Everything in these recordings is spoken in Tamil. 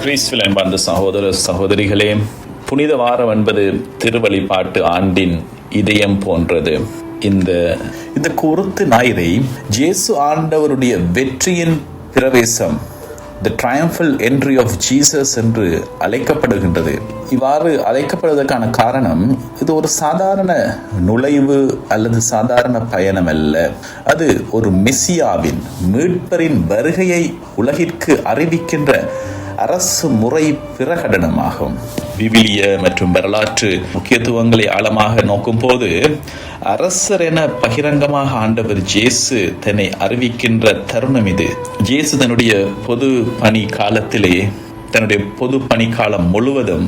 கிறிஸ்துவில் அன்பார்ந்த சகோதர சகோதரிகளே, புனித வாரம் என்பது திருவழிபாட்டு ஆண்டின் இதயம் போன்றது. இந்த குருத்து ஞாயிறை இயேசு ஆண்டவருடைய வெற்றியின் பிரவேசம், The Triumphal Entry of Jesus என்று அழைக்கப்படுகின்றது. இவ்வாறு அழைக்கப்படுவதற்கான காரணம், இது ஒரு சாதாரண நுழைவு அல்லது சாதாரண பயணம் அல்ல. அது ஒரு மெசியாவின், மீட்பரின் வருகையை உலகிற்கு அறிவிக்கின்ற அரசு முறை பிரகடனமாகும். விவிலிய மற்றும் வரலாற்று முக்கியத்துவங்களை ஆழமாக நோக்கும் போது, அரசர் என பகிரங்கமாக ஆண்டவர் இயேசு தன்னை அறிவிக்கின்ற தருணம் இது. இயேசு தன்னுடைய பொது பணி காலத்திலே, தன்னுடைய பொது பணிக்காலம் முழுவதும்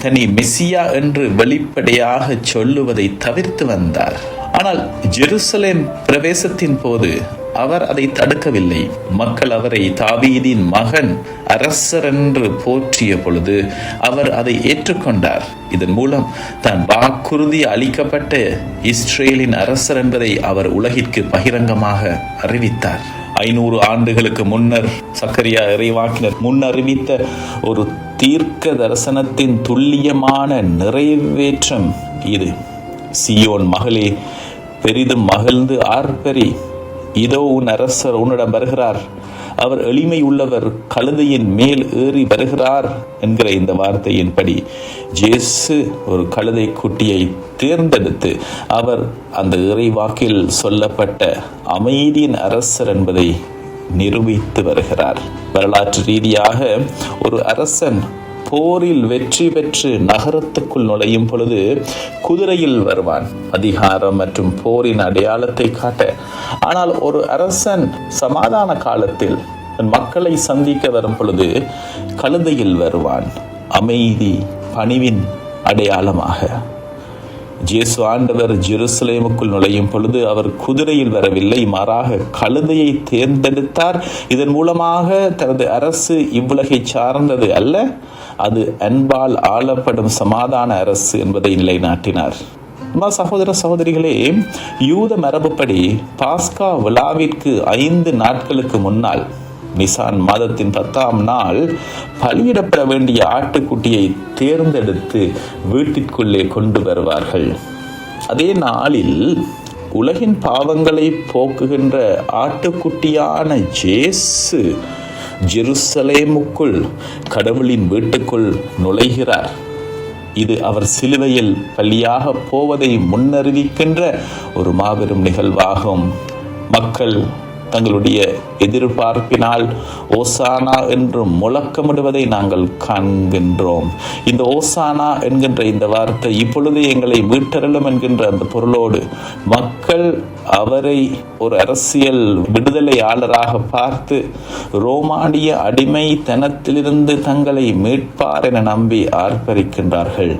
தன்னை மெசியா என்று வெளிப்படையாக சொல்லுவதை தவிர்த்து வந்தார். ஆனால் ஜெருசலேம் பிரவேசத்தின் போது அவர் அதை தடுக்கவில்லை. மக்கள் அவரை தாவீதின் மகன், அரசர் என்று போற்றிய பொழுது அவர் அதை ஏற்றுக்கொண்டார். இதன் மூலம் தான் வாக்குறுதி அளிக்கப்பட்ட இஸ்ரேலின் அரசர் என்பதை அவர் உலகிற்கு பகிரங்கமாக அறிவித்தார். 500 ஆண்டுகளுக்கு முன்னர் சக்கரியா இறைவாக்கினர் முன்னறிவித்த ஒரு தீர்க்க தரிசனத்தின் துல்லியமான நிறைவேற்றம் இது. சீயோன் மகளே, பெரிதும் மகிழ்ந்து ஆர்ப்பரி, இதோ உன் அரசர் உன்னிடம் வருகிறார், அவர் எளிமை உள்ளவர், கழுதையின் மேல் ஏறி வருகிறார் என்கிற இந்த வார்த்தையின்படி இயேசு ஒரு கழுதை குட்டியை தேர்ந்தெடுத்து அவர் அந்த இறைவாக்கில் சொல்லப்பட்ட அமைதியின் அரசர் என்பதை நிரூபித்து வருகிறார். வரலாற்று ரீதியாக ஒரு அரசன் போரில் வெற்றி பெற்று நகரத்துக்குள் நுழையும் பொழுது குதிரையில் வருவான், அதிகாரம் மற்றும் போரின் அடையாளத்தை காட்ட. ஆனால் ஒரு அரசன் சமாதான காலத்தில் மக்களை சந்திக்க வரும் பொழுது கழுதையில் வருவான், அமைதி பணிவின் அடையாளமாக. இயேசு ஆண்டவர் ஜெருசலேமுக்குள் நுழையும் பொழுது அவர் குதிரையில் வரவில்லை, மாறாக கழுதையை தேர்ந்தெடுத்தார். இதன் மூலமாக தனது அரசு இவ்வுலகை சார்ந்தது அல்ல, அது அன்பால் ஆளப்படும் சமாதான அரசு என்பதை நிலைநாட்டினார். சகோதர சகோதரிகளே, யூத மரபுப்படி பாஸ்கா விழாவிற்கு 5 நாட்களுக்கு முன்னால், நிசான் மாதத்தின் 10ஆம் நாள், பலியிடப்பட வேண்டிய ஆட்டுக்குட்டியை தேர்ந்தெடுத்து வீட்டிற்குள்ளே கொண்டு வருவார்கள். அதே நாளில் உலகின் பாவங்களை போக்குகின்ற ஆட்டுக்குட்டியான இயேசு ஜெருசலேமுக்குள், கடவுளின் வீட்டுக்குள் நுழைகிறார். இது அவர் சிலுவையில் பலியாக போவதை முன்னறிவிக்கின்ற ஒரு மாபெரும் நிகழ்வாகும். மக்கள் தங்களுடைய எதிர்பார்ப்பினால் ஓசானா என்று முழக்கமிடுவதை நாங்கள் காண்கின்றோம். இந்த ஓசானா என்கின்ற இந்த வார்த்தை, இப்பொழுது எங்களை மீட்டருளும் என்கின்ற அந்த பொருளோடு மக்கள் அவரை ஒரு அரசியல் விடுதலையாளராக பார்த்து ரோமானிய அடிமைத்தனத்திலிருந்து தங்களை மீட்பார் என நம்பி ஆர்ப்பரிக்கின்றார்கள்.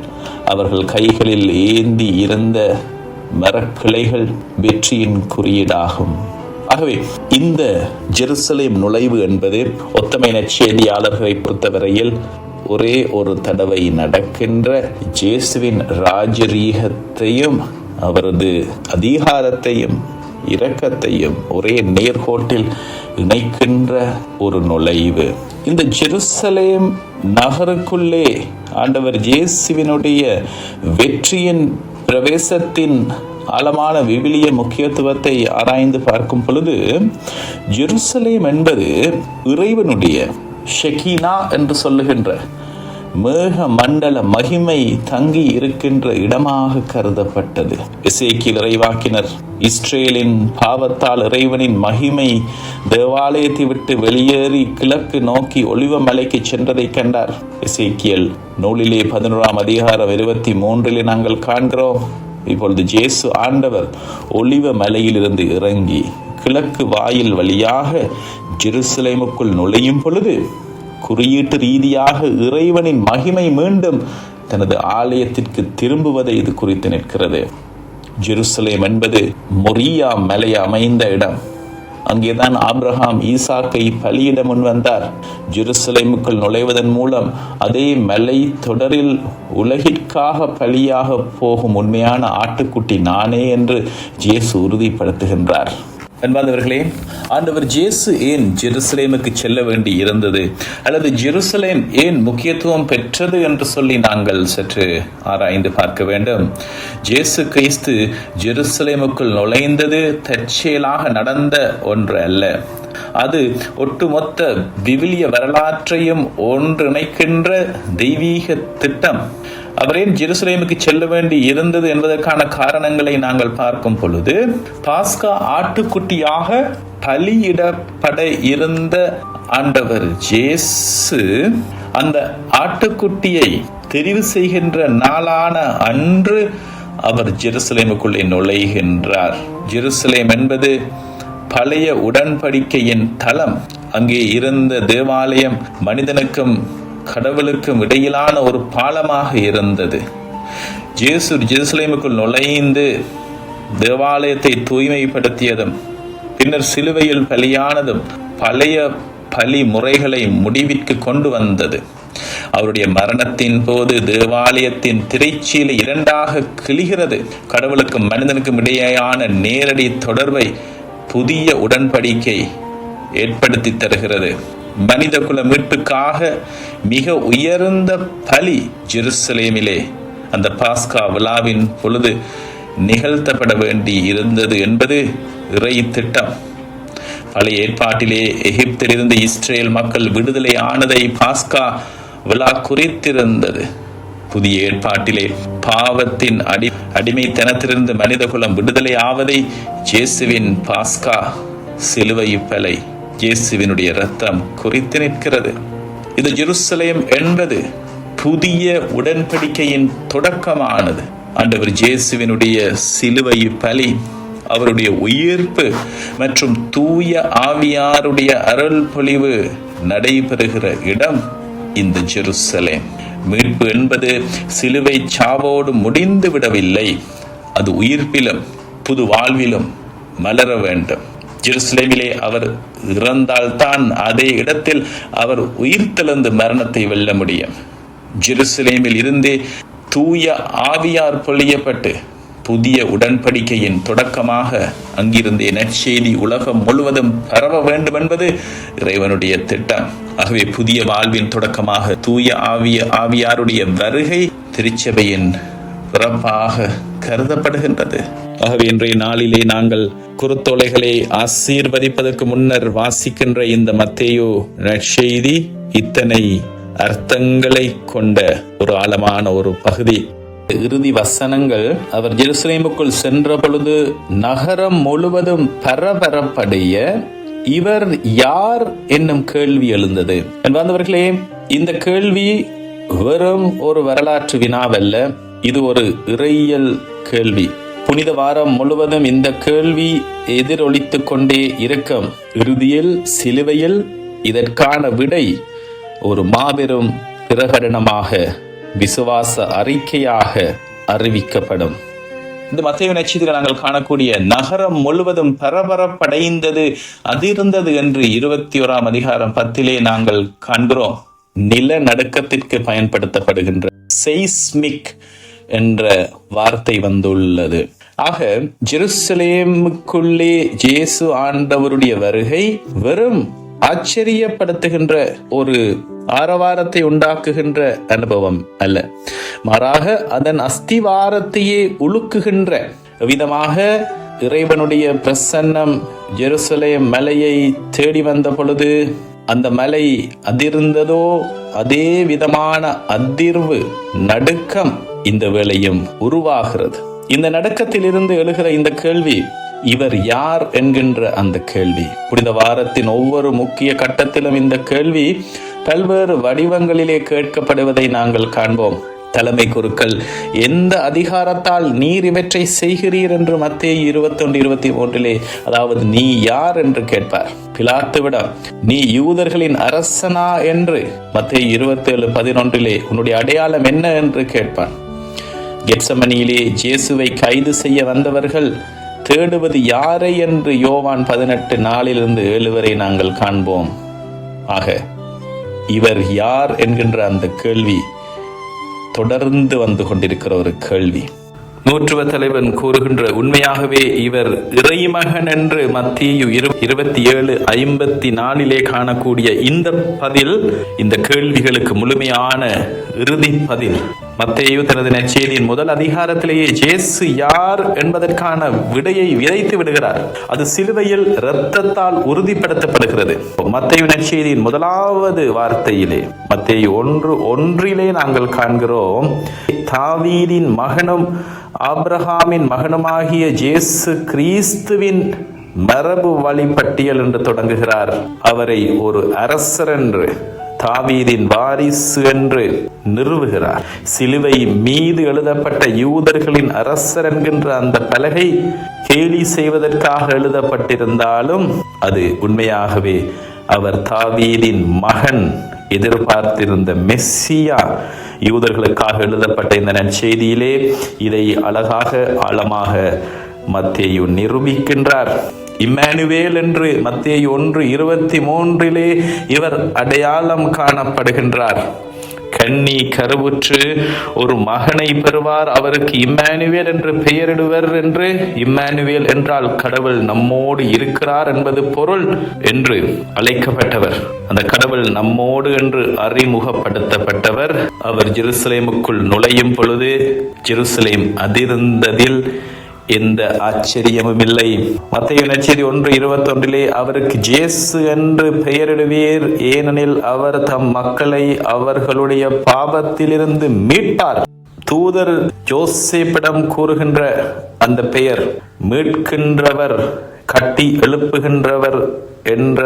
அவர்கள் கைகளில் ஏந்தி இருந்த மரக்கிளைகள் வெற்றியின் குறியீடாகும். ஆகவே இந்த ஜெருசலேம் நுழைவு என்பது ஒத்தமை நற்செய்தியாளர்களை பொறுத்தவரையில் ஒரே ஒரு தடவை நடக்கின்ற இயேசுவின் ராஜரீகத்தையும் அவரது அதிகாரத்தையும் இரக்கத்தையும் ஒரே நேர்கோட்டில் இணைக்கின்ற ஒரு நுழைவு. இந்த ஜெருசலேம் நகருக்குள்ளே ஆண்டவர் இயேசுவினுடைய வெற்றியின் பிரவேசத்தின் ஆழமான விவிலிய முக்கியத்துவத்தை ஆராய்ந்து பார்க்கும் பொழுது, ஜெருசலேம் என்பது இறைவனுடைய ஷெகினா என்று சொல்லுகின்ற மேக மண்டல மகிமை தங்கி இருக்கின்ற இடமாக கருதப்பட்டது. எசேக்கியேல் இறைவாக்கினர் இஸ்ரேலின் பாவத்தால் இறைவனின் மகிமை தேவாலயத்தை விட்டு வெளியேறி கிழக்கு நோக்கி ஒலிவ மலைக்கு சென்றதை கண்டார். எசேக்கியேல் நூலிலே 11ஆம் அதிகாரம் 23 நாங்கள் காண்கிறோம். இப்பொழுது இயேசு ஆண்டவர் ஒலிவ மலையிலிருந்து இறங்கி கிழக்கு வாயில் வழியாக ஜெருசலேமுக்குள் நுழையும் பொழுது குறியீட்டு ரீதியாக இறைவனின் மகிமை மீண்டும் தனது ஆலயத்திற்கு திரும்புவதை இது குறித்து நிற்கிறது. ஜெருசலேம் என்பது மொரியா மலை அமைந்த இடம். அங்கேதான் ஆபிரகாம் ஈசாக்கை பலியிட முன் வந்தார். ஜெருசலேமுக்குள் நுழைவதன் மூலம் அதே மலை தொடரில் உலகிற்காக பலியாக போகும் உண்மையான ஆட்டுக்குட்டி நானே என்று இயேசு உறுதிப்படுத்துகின்றார். அன்பார்ந்தவர்களே, ஆண்டவர் இயேசு ஏன் ஜெருசலேமுக்கு செல்ல வேண்டி இருந்தது, அல்லது ஜெருசலேம் ஏன் முக்கியத்துவம் பெற்றது என்று சொல்லி நாங்கள் சற்று ஆராய்ந்து பார்க்க வேண்டும். இயேசு கிறிஸ்து ஜெருசலேமுக்குள் நுழைந்தது தற்செயலாக நடந்த ஒன்று அல்ல. அது ஒட்டுமொத்த விவிலிய வரலாற்றையும் ஒன்றிணைக்கின்ற தெய்வீக திட்டம். அவர் ஏன் ஜெருசலேமுக்கு செல்ல வேண்டி இருந்தது என்பதற்கான காரணங்களை நாங்கள் பார்க்கும் பொழுது, பாஸ்கா ஆட்டுக்குட்டியாக பலியிடப்பட இருந்த ஆண்டவர் இயேசு அந்த ஆட்டுக்குட்டியை தெரிவு செய்கின்ற நாளான அன்று அவர் ஜெருசலேமுக்குள்ளே நுழைகின்றார். ஜெருசலேம் என்பது பழைய உடன்படிக்கையின் தலம். அங்கே இருந்த தேவாலயம் மனிதனுக்கும் கடவுளுக்கும் இடையிலான ஒரு பாலமாக இருந்தது. இயேசு ஜெருசலேமுக்குள் நுழைந்து தேவாலயத்தை தூய்மைப்படுத்தியதும் பின்னர் சிலுவையில் பலியானதும் பழைய பலி முறைகளை முடிவிற்கு கொண்டு வந்தது. அவருடைய மரணத்தின் போது தேவாலயத்தின் திரைச்சீலை இரண்டாக கிழிகிறது. கடவுளுக்கும் மனிதனுக்கும் இடையேயான நேரடி தொடர்பை புதிய உடன்படிக்கை ஏற்படுத்தி தருகிறது. மனித குல மீட்புக்காக மிக உயர்ந்த பலி ஜெருசலேமிலே அந்த பாஸ்கா விழாவின் பொழுது நிகழ்த்தப்பட வேண்டி இருந்தது என்பது இறை திட்டம். பழைய ஏற்பாட்டிலே எகிப்திலிருந்து இஸ்ரேல் மக்கள் விடுதலை ஆனதை பாஸ்கா விழா குறித்திருந்தது. புதிய ஏற்பாட்டிலே பாவத்தின் அடிமைத்தனத்திலிருந்து மனித குலம் விடுதலை ஆவதை இயேசுவின் பாஸ்கா சிலுவை பலை இயேசுவினுடைய இரத்தம் குறித்து நிற்கிறது. இது ஜெருசலேம் என்பது புதிய உடன்படிக்கையின் தொடக்கமானது. ஆண்டவர் இயேசுவினுடைய சிலுவை பலி, அவருடைய உயிர்ப்பு மற்றும் தூய ஆவியாருடைய அருள் பொழிவு நடைபெறுகிற இடம் இந்த ஜெருசலேம். மீட்பு என்பது சிலுவை சாவோடு முடிந்து விடவில்லை. அது உயிர்ப்பிலும் புது வாழ்விலும் மலர வேண்டும். ஜெருசலேமிலே அவர் இறந்தால்தான் அதே இடத்தில் அவர் உயிர்த்தெழுந்து மரணத்தை வெல்ல முடியும். ஜெருசலேமில் இருந்தே தூய ஆவியார் பொழியப்பட்டு புதிய உடன்படிக்கையின் தொடக்கமாக அங்கிருந்தே நற்செய்தி உலகம் முழுவதும் பரவ வேண்டும் என்பது இறைவனுடைய திட்டம். ஆகவே புதிய வாழ்வின் தொடக்கமாக தூய ஆவியாருடைய வருகை திருச்சபையின் பிறப்பாக கருதப்படுகின்றது. ஆகவே இன்றைய நாளிலே நாங்கள் குருத்தோலைகளை ஆசீர்வதிப்பதற்கு முன்னர் வாசிக்கின்ற இந்த மத்தேயு நற்செய்தி இத்தனை அர்த்தங்களை கொண்ட ஒரு ஆழமான ஒரு பகுதி. இறுதி வசனங்கள், அவர் ஜெருசலேமுக்குள் சென்ற பொழுது நகரம் முழுவதும் பரபரப்படைய இவர் யார் என்னும் கேள்வி எழுந்தது. என்பவர்களே, இந்த கேள்வி வெறும் ஒரு வரலாற்று வினாவல்ல, இது ஒரு இறையியல் கேள்வி. புனித வாரம் முழுவதும் இந்த கேள்வி எதிரொலித்துக் கொண்டே இருக்கும். இறுதியில் சிலுவையில் இதற்கான விடை ஒரு மாபெரும் பிரகடனமாக, விசுவாச அறிக்கையாக அறிவிக்கப்படும். இந்த மத்தேயு நற்செய்தியில் நாங்கள் காணக்கூடிய நகரம் முழுவதும் பரபரப்படைந்தது, அதிர்ந்தது என்று 21ஆம் அதிகாரம் 10 நாங்கள் காண்கிறோம். நிலநடுக்கத்திற்கு பயன்படுத்தப்படுகின்ற செய்ஸ்மிக் என்ற வார்த்தை வந்துள்ளது. ஆக ஜெருசலேமுக்குள்ளே இயேசு ஆண்டவருடைய வருகை வெறும் ஆச்சரியப்படுத்துகின்ற ஒரு ஆரவாரத்தை உண்டாக்குகின்ற அனுபவம் அல்ல, மாறாக அதன் அஸ்திவாரத்தையே உலுக்குகின்ற விதமாக இறைவனுடைய பிரசன்னம் ஜெருசலேம் மலையை தேடி வந்த பொழுது அந்த மலை அதிர்ந்ததோ அதே விதமான அதிர்வு, நடுக்கம் இந்த வேளையும் உருவாகிறது. இந்த நடுக்கத்திலிருந்து எழுகிற இந்த கேள்வி, இவர் யார் என்கின்ற அந்த கேள்வி. புனித வாரத்தின் ஒவ்வொரு முக்கிய கட்டத்திலும் இந்த கேள்வி பல்வேறு வடிவங்களிலே கேட்கப்படுவதை நாங்கள் காண்போம். தலைமை குருக்கள், எந்த அதிகாரத்தால் நீர் இவற்றை செய்கிறீர் என்று மத்தேயு 21:23 அதாவது நீ யார் என்று கேட்பார். பிலாத்துவிடம், நீ யூதர்களின் அரசனா என்று மத்தேயு 27:11 உன்னுடைய அடையாளம் என்ன என்று கேட்பான். கெத்சமனியிலே இயேசுவை கைது செய்ய வந்தவர்கள் தேடுவது யாரை என்று யோவான் 18:4-7 வரை நாங்கள் காண்போம். ஆக இவர் யார் என்கின்ற அந்த கேள்வி தொடர்ந்து வந்து கொண்டிருக்கிற ஒரு கேள்வி. நூற்றுவ தலைவன் கூறுகின்ற உண்மையாகவே இவர் இறைமகன் என்று மத்தேயு 27:54 காணக்கூடிய இந்த பதில், இந்த கேள்விகளுக்கு முழுமையான இறுதி பதில். மத்தேயு தனது நற்செய்தியின் முதல் அதிகாரத்திலேயே இயேசு யார் என்பதற்கான விடையை விதைத்து விடுகிறார். அது சிலுவையில் இரத்தத்தால் உறுதிப்படுத்தப்படுகிறது. மத்தேயு நற்செய்தியின் முதலாவது வார்த்தையிலே, மத்தேயு 1:1 நாங்கள் காண்கிறோம், தாவீதின் மகனும் ஆபிரகாமின் மகனுமாகிய இயேசு கிறிஸ்துவின் மரபு வழிபட்டியல் என்று தொடங்குகிறார். அவரை ஒரு அரசர் என்று, தாவீதின் வாரிசு என்று நிறுவுகிறார். சிலுவை மீது எழுதப்பட்ட யூதர்களின் அரசர் என்கின்ற அந்த பலகை கேலி செய்வதற்காக எழுதப்பட்டிருந்தாலும் அது உண்மையாகவே அவர் தாவீதின் மகன், எதிர்பார்த்திருந்த மெஸ்ஸியா, யூதர்களுக்காக எழுதப்பட்ட இந்த நற்செய்தியிலே இதை அழகாக ஆழமாக மத்தேயு நிரூபிக்கின்றார். இம்மானுவேல் என்று மத்தேயு 1:23 இவர் அடையாளம் காணப்படுகின்றார். கன்னி கருவுற்று ஒரு மகனை பெறுவார், அவருக்கு இம்மானுவேல் என்று பெயரிடுவர் என்று. இம்மானுவேல் என்றால் கடவுள் நம்மோடு இருக்கிறார் என்பது பொருள் என்று அழைக்கப்பட்டவர். அந்த கடவுள் நம்மோடு என்று அறிமுகப்படுத்தப்பட்டவர். அவர் ஜெருசலேமுக்குள் நுழையும் பொழுது ஜெருசலேம் அதிர்ந்ததில் எந்த ஆச்சரியமும் இல்லை. மத்தேயு நற்செய்தி 1:21 அவருக்கு இயேசு என்று பெயரிடுவீர், ஏனெனில் அவர் தம் மக்களை அவர்களுடைய பாவத்திலிருந்து மீட்பார். தூதர் யோசேப்பிடம் கூறுகின்ற அந்த பெயர், மீட்கின்றவர், கட்டி எழுப்புகின்றவர் என்ற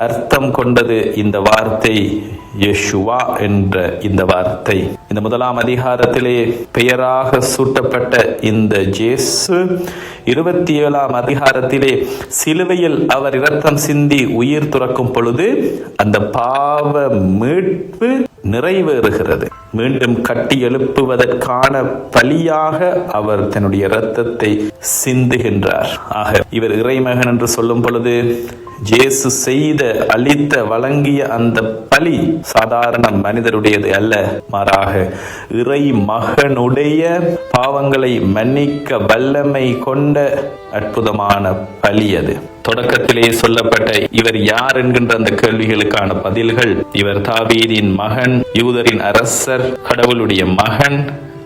அர்த்தம் கொண்டது இந்த வார்த்தை, யெஷுவா என்ற இந்த வார்த்தை. இந்த முதலாம் அதிகாரத்திலே பெயராக சூட்டப்பட்ட இந்த இயேசு 27ஆம் அதிகாரத்திலே சிலுவையில் அவர் இரத்தம் சிந்தி உயிர் துறக்கும் பொழுது அந்த பாவ மீட்பு நிறைவேறுகிறது. மீண்டும் கட்டி எழுப்புவதற்கான பலியாக அவர் தன்னுடைய இரத்தத்தை சிந்துகின்றார். ஆக இவர் இறைமகன் என்று சொல்லும் பொழுது இயேசு செய்த, அளித்த, வழங்கிய அந்த பலி சாதாரண மனிதருடையது அல்ல, மாறாக இறை மகனுடைய பாவங்களை மன்னிக்க வல்லமை கொண்ட அற்புதமான பலி அது. தொடக்கத்திலே சொல்லப்பட்ட இவர் யார் என்கின்ற அந்த கேள்விகளுக்கான பதில்கள், இவர் தாவீதின் மகன், யூதரின் அரசர், கடவுளுடைய மகன்,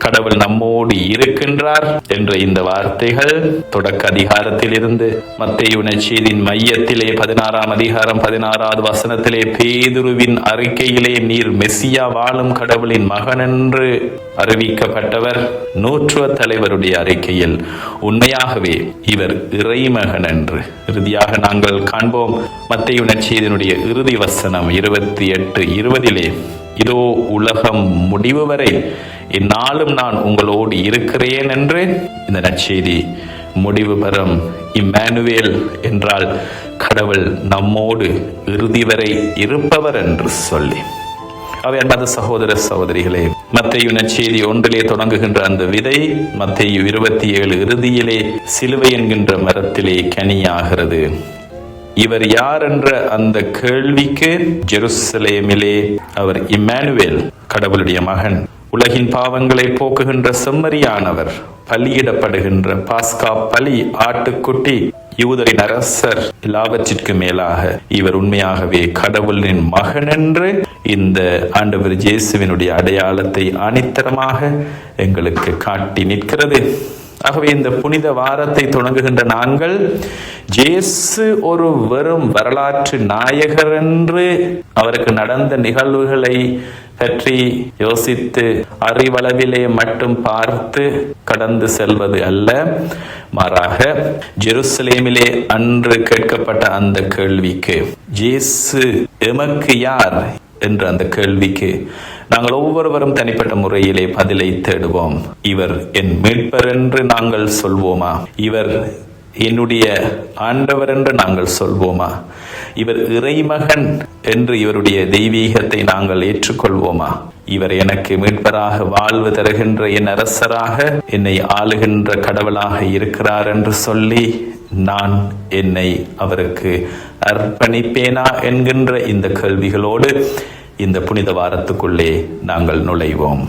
கடவுள் நம்மோடு இருக்கின்றார் என்ற இந்த வார்த்தைகள் தொடக்க அதிகாரத்தில் இருந்து மத்தேயு நற்செய்தியின் மையத்திலே 16ஆம் அதிகாரம் 16வது வசனத்திலே பேதுருவின் அறிக்கையிலே நீர் மெஸ்ஸியா, வாழும் கடவுளின் மகன் என்று அறிவிக்கப்பட்டவர், நூற்றுவ தலைவருடைய அறிக்கையில் உண்மையாகவே இவர் இறைமகன் என்று இறுதியாக நாங்கள் காண்போம். மத்தேயு நற்செய்தியினுடைய இறுதி வசனம் 28:20 இதோ உலகம் முடிவு வரை இந்நாளும் நான் உங்களோடு இருக்கிறேன் என்று இந்த நற்செய்தி முடிவு பெறும். இம்மானுவேல் என்றால் கடவுள் நம்மோடு இறுதி வரை இருப்பவர் என்று சொல்லி, அவை அன்பாத சகோதர சகோதரிகளே, மத்தேயு நற்செய்தி 1 தொடங்குகின்ற அந்த விதை மத்தேயு 27 இறுதியிலே சிலுவை என்கின்ற மரத்திலே கனியாகிறது. இவர் யார் என்ற அந்த கேள்விக்கு ஜெருசலேமிலே அவர் இம்மானுவேல், கடவுளுடைய மகன், உலகின் பாவங்களை போக்குகின்ற செம்மறியானவர், பலியிடப்படுகின்ற பாஸ்கா பலி, ஆட்டுக்குட்டி, யூதரின் அரசர், எல்லாவற்றிற்கு மேலாக இவர் உண்மையாகவே கடவுளின் மகன் என்று இந்த ஆண்டவர் இயேசுவினுடைய அடையாளத்தை ஆணித்தரமாக எங்களுக்கு காட்டி நிற்கிறது. ஆகவே இந்த புனித வாரத்தை தொடங்குகின்ற நாங்கள் இயேசு ஒரு வெறும் வரலாற்று நாயகர் என்று அவருக்கு நடந்த நிகழ்வுகளை பற்றி யோசித்து அறிவளவிலே மட்டும் பார்த்து கடந்து செல்வது அல்ல, மாறாக ஜெருசலேமிலே அன்று கேட்கப்பட்ட அந்த கேள்விக்கு, இயேசு எமக்கு யார் என்ற அந்த கேள்விக்கு நாங்கள் ஒவ்வொருவரும் தனிப்பட்ட முறையிலே பதிலை தேடுவோம். இவர் என் மீட்பர் என்று நாங்கள் சொல்வோமா? இவர் என்னுடைய ஆண்டவர் என்று நாங்கள் சொல்வோமா? இவர் இறைமகன் என்று இவருடைய தெய்வீகத்தை நாங்கள் ஏற்றுக்கொள்வோமா? இவர் எனக்கு மீட்பராக, வாழ்வு தருகின்ற என் அரசராக, என்னை ஆளுகின்ற கடவுளாக இருக்கிறார் என்று சொல்லி நான் என்னை அவருக்கு அர்ப்பணிப்பேனா என்கின்ற இந்த கேள்விகளோடு இந்த புனித வாரத்துக்குள்ளே நாங்கள் நுழைவோம்.